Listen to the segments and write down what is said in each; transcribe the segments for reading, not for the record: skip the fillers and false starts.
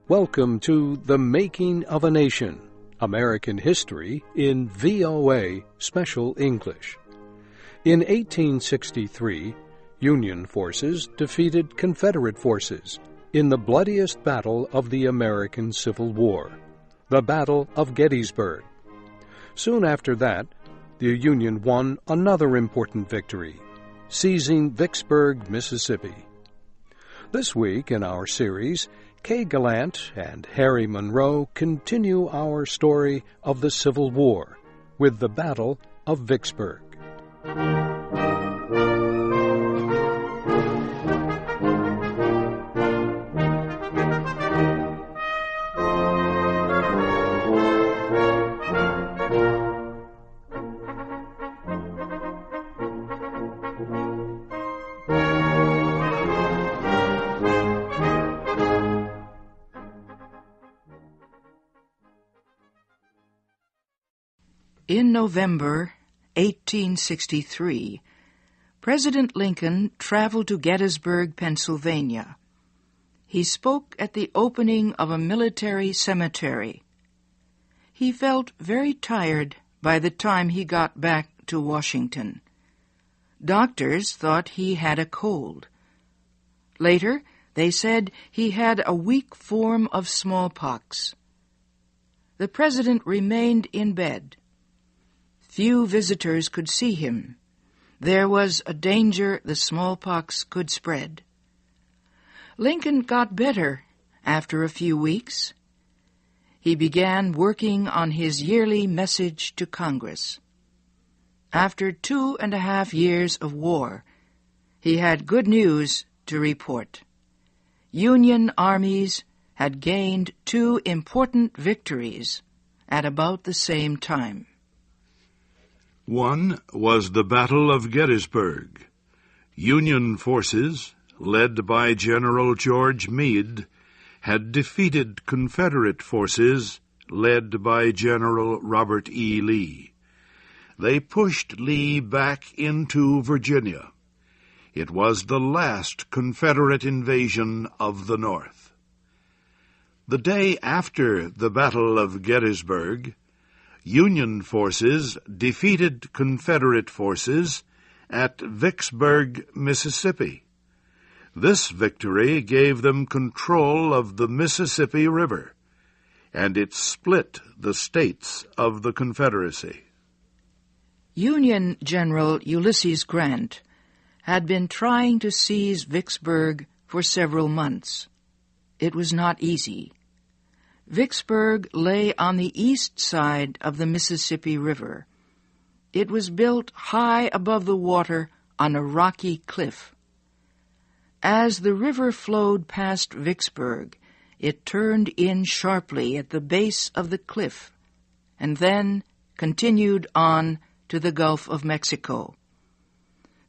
Welcome to The Making of a Nation, American History in VOA Special English. In 1863, Union forces defeated Confederate forces in the bloodiest battle of the American Civil War, the Battle of Gettysburg. Soon after that, the Union won another important victory, seizing Vicksburg, Mississippi. This week in our series, Kay Gallant and Harry Monroe continue our story of the Civil War with the Battle of Vicksburg. In November 1863, President Lincoln traveled to Gettysburg, Pennsylvania. He spoke at the opening of a military cemetery. He felt very tired by the time he got back to Washington. Doctors thought he had a cold. Later, they said he had a weak form of smallpox. The president remained in bed. Few visitors could see him. There was a danger the smallpox could spread. Lincoln got better after a few weeks. He began working on his yearly message to Congress. After 2.5 years of war, he had good news to report. Union armies had gained 2 important victories at about the same time. One was the Battle of Gettysburg. Union forces, led by General George Meade, had defeated Confederate forces, led by General Robert E. Lee. They pushed Lee back into Virginia. It was the last Confederate invasion of the North. The day after the Battle of Gettysburg, Union forces defeated Confederate forces at Vicksburg, Mississippi. This victory gave them control of the Mississippi River, and it split the states of the Confederacy. Union General Ulysses Grant had been trying to seize Vicksburg for several months. It was not easy. Vicksburg lay on the east side of the Mississippi River. It was built high above the water on a rocky cliff. As the river flowed past Vicksburg, it turned in sharply at the base of the cliff, and then continued on to the Gulf of Mexico.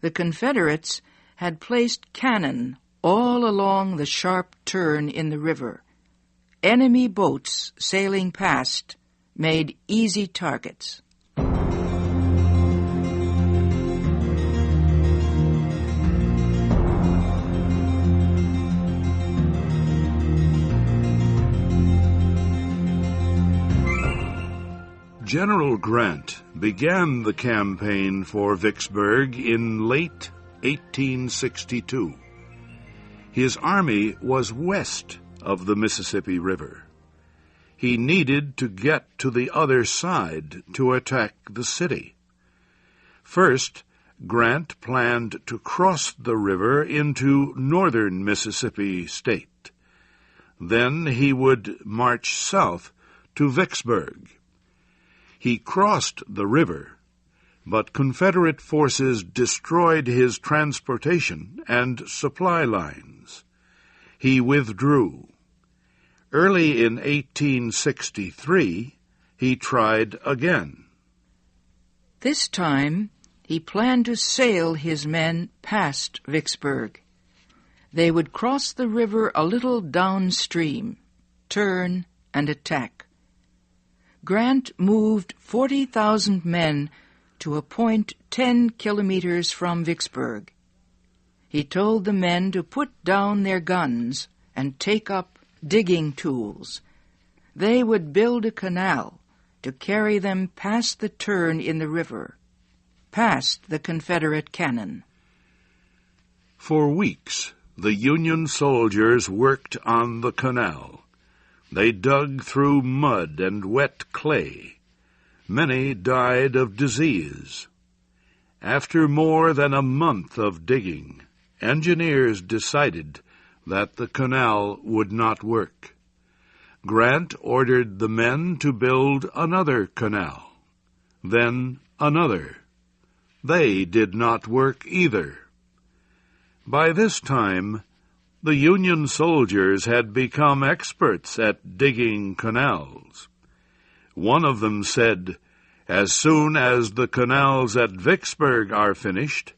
The Confederates had placed cannon all along the sharp turn in the river. Enemy boats sailing past made easy targets. General Grant began the campaign for Vicksburg in late 1862. His army was west of the Mississippi River. He needed to get to the other side to attack the city. First, Grant planned to cross the river into northern Mississippi State. Then he would march south to Vicksburg. He crossed the river, but Confederate forces destroyed his transportation and supply lines. He withdrew. Early in 1863, he tried again. This time, he planned to sail his men past Vicksburg. They would cross the river a little downstream, turn, and attack. Grant moved 40,000 men to a point 10 kilometers from Vicksburg. He told the men to put down their guns and take up digging tools. They would build a canal to carry them past the turn in the river, past the Confederate cannon. For weeks, the Union soldiers worked on the canal. They dug through mud and wet clay. Many died of disease. After more than a month of digging, engineers decided that the canal would not work. Grant ordered the men to build another canal, then another. They did not work either. By this time, the Union soldiers had become experts at digging canals. One of them said, "As soon as the canals at Vicksburg are finished,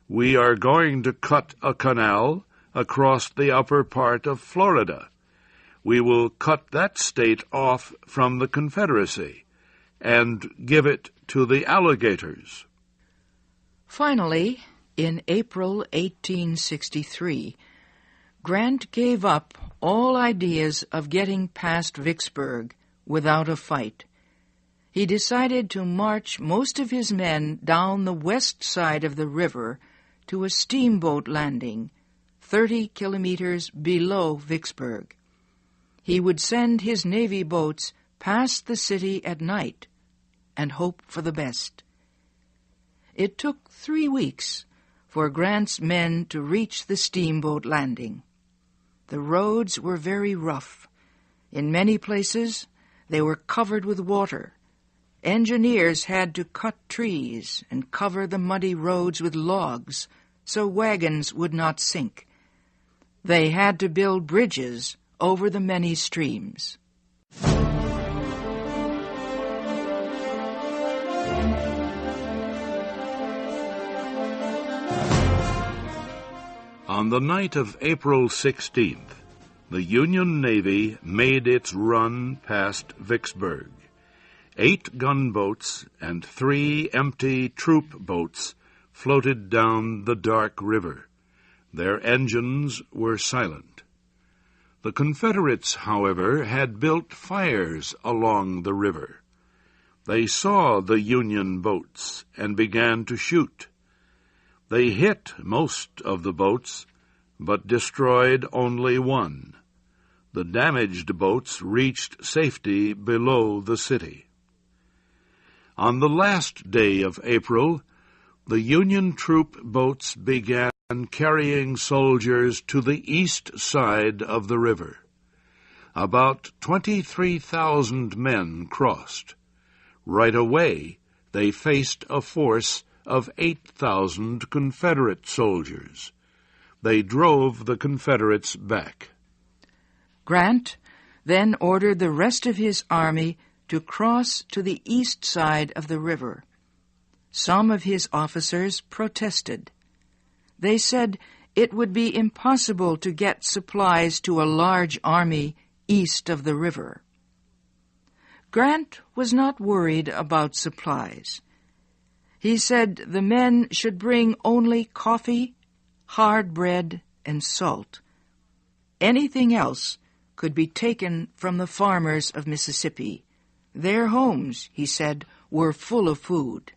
we are going to cut a canal across the upper part of Florida. We will cut that state off from the Confederacy and give it to the alligators." Finally, in April 1863, Grant gave up all ideas of getting past Vicksburg without a fight. He decided to march most of his men down the west side of the river to a steamboat landing 30 kilometers below Vicksburg. He would send his Navy boats past the city at night and hope for the best. It took 3 weeks for Grant's men to reach the steamboat landing. The roads were very rough. In many places, they were covered with water. Engineers had to cut trees and cover the muddy roads with logs so wagons would not sink. They had to build bridges over the many streams. On the night of April 16th, the Union Navy made its run past Vicksburg. 8 gunboats and 3 empty troop boats floated down the dark river. Their engines were silent. The Confederates, however, had built fires along the river. They saw the Union boats and began to shoot. They hit most of the boats, but destroyed only one. The damaged boats reached safety below the city. On the last day of April, the Union troop boats began carrying soldiers to the east side of the river. About 23,000 men crossed. Right away, they faced a force of 8,000 Confederate soldiers. They drove the Confederates back. Grant then ordered the rest of his army to cross to the east side of the river. Some of his officers protested. They said it would be impossible to get supplies to a large army east of the river. Grant was not worried about supplies. He said the men should bring only coffee, hard bread, and salt. Anything else could be taken from the farmers of Mississippi. Their homes, he said, were full of food.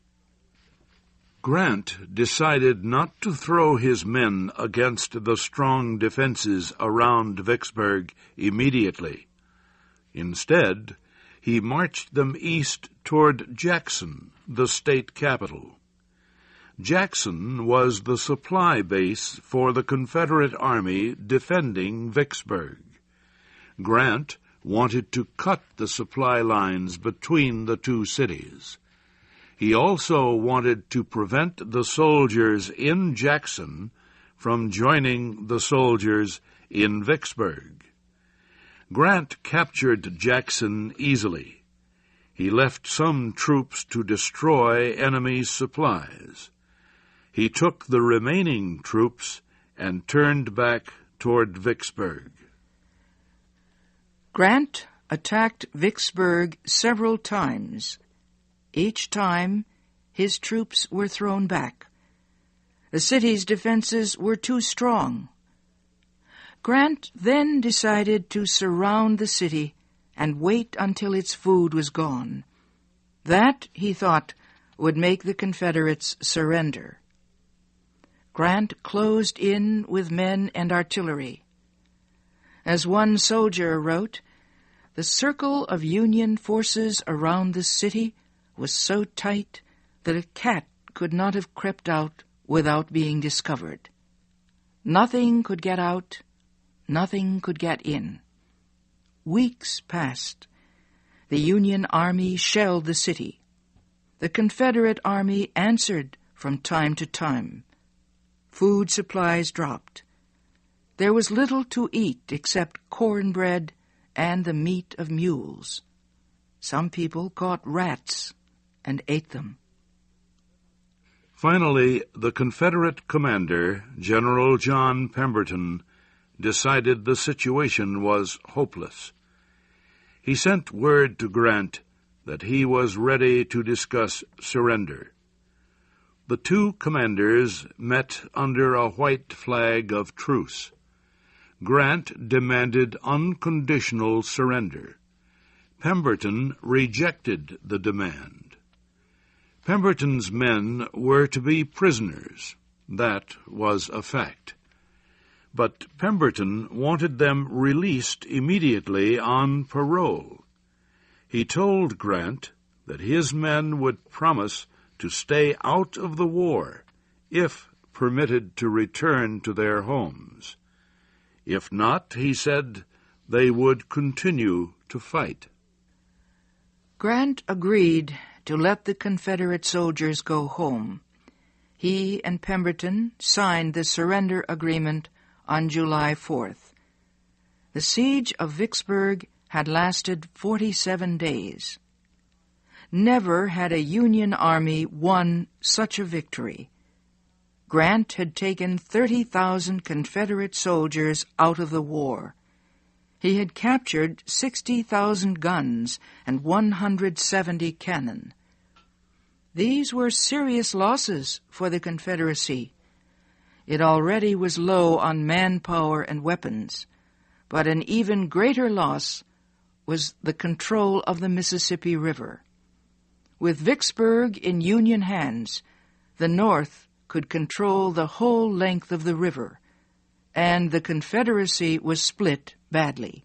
Grant decided not to throw his men against the strong defenses around Vicksburg immediately. Instead, he marched them east toward Jackson, the state capital. Jackson was the supply base for the Confederate Army defending Vicksburg. Grant wanted to cut the supply lines between the two cities. He also wanted to prevent the soldiers in Jackson from joining the soldiers in Vicksburg. Grant captured Jackson easily. He left some troops to destroy enemy supplies. He took the remaining troops and turned back toward Vicksburg. Grant attacked Vicksburg several times. Each time, his troops were thrown back. The city's defenses were too strong. Grant then decided to surround the city and wait until its food was gone. That, he thought, would make the Confederates surrender. Grant closed in with men and artillery. As one soldier wrote, "The circle of Union forces around the city was so tight that a cat could not have crept out without being discovered. Nothing could get out, nothing could get in." Weeks passed. The Union Army shelled the city. The Confederate Army answered from time to time. Food supplies dropped. There was little to eat except cornbread and the meat of mules. Some people caught rats and ate them. Finally, the Confederate commander, General John Pemberton, decided the situation was hopeless. He sent word to Grant that he was ready to discuss surrender. The two commanders met under a white flag of truce. Grant demanded unconditional surrender. Pemberton rejected the demand. Pemberton's men were to be prisoners. That was a fact. But Pemberton wanted them released immediately on parole. He told Grant that his men would promise to stay out of the war if permitted to return to their homes. If not, he said, they would continue to fight. Grant agreed to let the Confederate soldiers go home. He and Pemberton signed the surrender agreement on July 4th. The siege of Vicksburg had lasted 47 days. Never had a Union army won such a victory. Grant had taken 30,000 Confederate soldiers out of the war. He had captured 60,000 guns and 170 cannon. These were serious losses for the Confederacy. It already was low on manpower and weapons, but an even greater loss was the control of the Mississippi River. With Vicksburg in Union hands, the North could control the whole length of the river, and the Confederacy was split badly.